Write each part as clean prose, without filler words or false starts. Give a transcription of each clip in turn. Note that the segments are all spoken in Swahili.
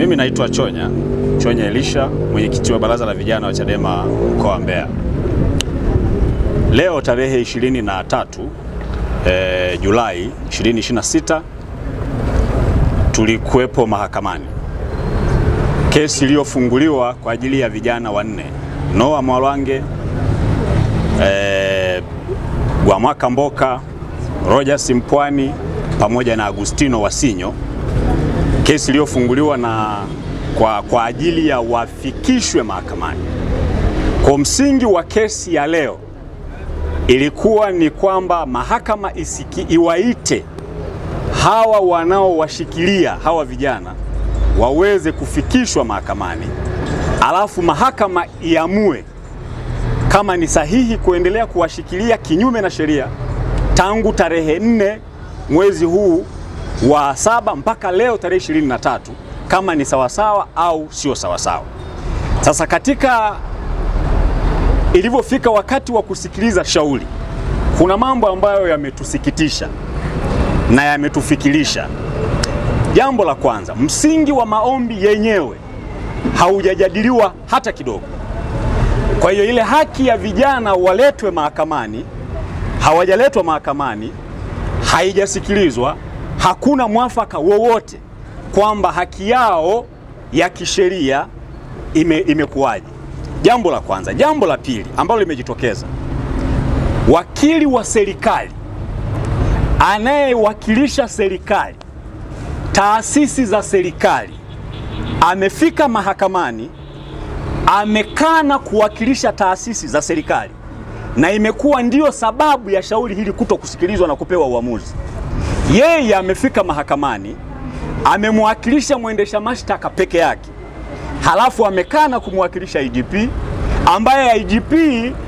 Mimi naitwa Chonya Elisha, mwenyekiti wa baraza la vijana wa Chadema mkoa wa Mbeya. Leo tarehe 23 Julai 2026 tulikuwepo mahakamani. Kesi iliyofunguliwa kwa ajili ya vijana wanne: Noah Mwalwange, Gwamaka Mboka, Rogers Mpwani pamoja na Agustino Wasinyo. Kesi iliyofunguliwa kwa ajili ya wafikishwe mahakamani. Kwa msingi wa kesi ya leo ilikuwa ni kwamba mahakama iwaite hawa wanaowashikilia hawa vijana waweze kufikishwa mahakamani, alafu mahakama iamue kama ni sahihi kuendelea kuwashikilia kinyume na sheria tangu tarehe 4 mwezi huu wa 7 mpaka leo tarehe 23, kama ni sawasawa au sio sawasawa. Sasa katika ilivyofika wakati wa kusikiliza shauri, kuna mambo ambayo yametusikitisha na yametufikirisha. Jambo la kwanza, msingi wa maombi yenyewe haujajadiliwa hata kidogo. Kwa hiyo ile haki ya vijana waletwe mahakamani, hawajaletwa mahakamani, haijasikilizwa. Hakuna mwafaka wowote kwamba haki yao ya kisheria imekuwaje. Jambo la kwanza. Jambo la pili ambalo limejitokeza, wakili wa serikali anayewakilisha serikali, taasisi za serikali, amefika mahakamani, amekana kuwakilisha taasisi za serikali, na imekuwa ndiyo sababu ya shauri hili kuto kusikilizwa na kupewa uamuzi. Yeye amefika mahakamani, amemwakilisha mwendesha mashtaka peke yake, halafu amekana kumwakilisha IGP, ambaye IGP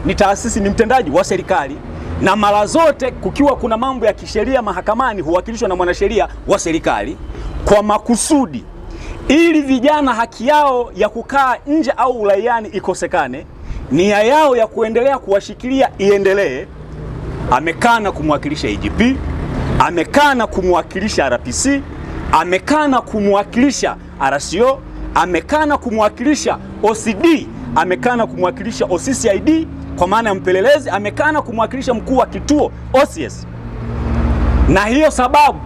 ni taasisi, ni mtendaji wa serikali, na mara zote kukiwa kuna mambo ya kisheria mahakamani huwakilishwa na mwanasheria wa serikali, kwa makusudi ili vijana haki yao ya kukaa nje au uraiani ikosekane, nia yao ya kuendelea kuwashikilia iendelee. Amekana kumwakilisha IGP, amekana kumwakilisha RPC, amekana kumwakilisha RCO, amekana kumwakilisha OCD, amekana kumwakilisha OCCID kwa maana ya mpelelezi, amekana kumwakilisha mkuu wa kituo OCS. Na hiyo sababu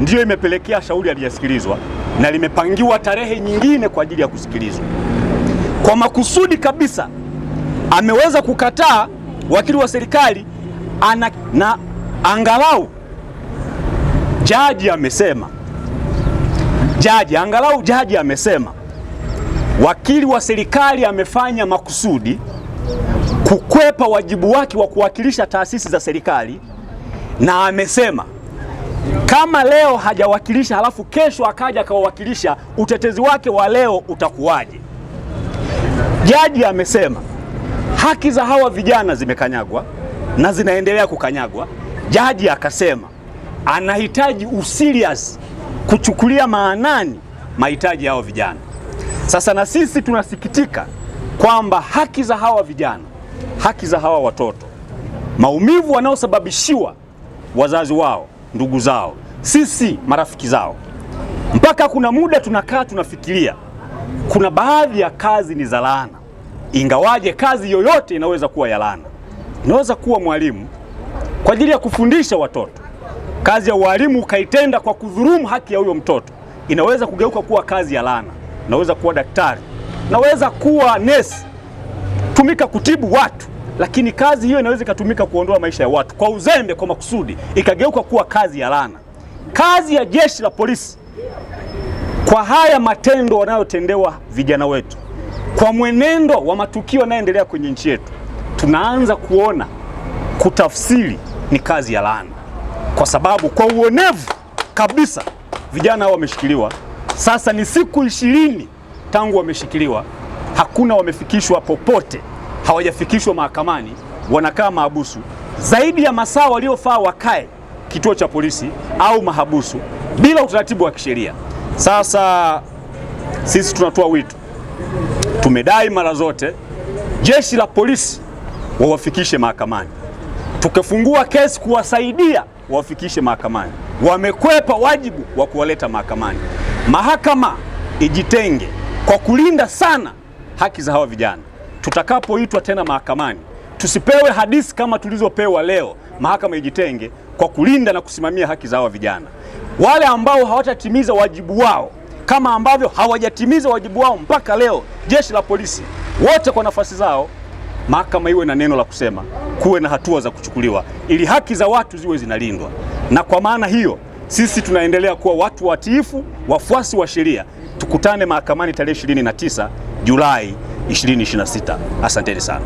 ndiyo imepelekea shauri halijasikilizwa na limepangiwa tarehe nyingine kwa ajili ya kusikilizwa. Kwa makusudi kabisa ameweza kukataa wakili wa serikali na angalau jaji amesema wakili wa serikali amefanya makusudi kukwepa wajibu wake wa kuwakilisha taasisi za serikali, na amesema kama leo hajawakilisha halafu kesho akaja akawakilisha, utetezi wake wa leo utakuwaje? Jaji amesema haki za hawa vijana zimekanyagwa na zinaendelea kukanyagwa. Jaji akasema anahitaji userious kuchukulia maanani mahitaji ya hawa vijana. Sasa na sisi tunasikitika kwamba haki za hawa vijana, haki za hawa watoto, maumivu wanaosababishiwa wazazi wao, ndugu zao, sisi marafiki zao, mpaka kuna muda tunakaa tunafikiria kuna baadhi ya kazi ni za laana, ingawaje kazi yoyote inaweza kuwa ya laana. Inaweza kuwa mwalimu kwa ajili ya kufundisha watoto, kazi ya walimu ukaitenda kwa kudhulumu haki ya huyo mtoto, inaweza kugeuka kuwa kazi ya laana. Naweza kuwa daktari, naweza kuwa nesi, tumika kutibu watu, lakini kazi hiyo inaweza ikatumika kuondoa maisha ya watu kwa uzembe, kwa makusudi, ikageuka kuwa kazi ya laana. Kazi ya jeshi la polisi, kwa haya matendo wanayotendewa vijana wetu, kwa mwenendo wa matukio yanayoendelea kwenye nchi yetu, tunaanza kuona kutafsiri ni kazi ya laana, kwa sababu kwa uonevu kabisa vijana hao wameshikiliwa. Sasa ni siku 20 tangu wameshikiliwa, hakuna wamefikishwa popote, hawajafikishwa mahakamani, wanakaa mahabusu zaidi ya masaa waliofaa wakae kituo cha polisi au mahabusu bila utaratibu wa kisheria. Sasa sisi tunatoa wito, tumedai mara zote jeshi la polisi wawafikishe mahakamani, tukifungua kesi kuwasaidia wafikishe mahakamani. Wamekwepa wajibu wa kuwaleta mahakamani. Mahakama ijitenge kwa kulinda sana haki za hawa vijana. Tutakapoitwa tena mahakamani, tusipewe hadithi kama tulizopewa leo. Mahakama ijitenge kwa kulinda na kusimamia haki za hawa vijana. Wale ambao hawatatimiza wajibu wao kama ambavyo hawajatimiza wajibu wao mpaka leo, jeshi la polisi wote kwa nafasi zao, mahakama iwe na neno la kusema, kuwe na hatua za kuchukuliwa ili haki za watu ziwe zinalindwa. Na kwa maana hiyo sisi tunaendelea kuwa watu watiifu, wafuasi wa sheria. Tukutane mahakamani tarehe 29 Julai 2026. Asanteni sana.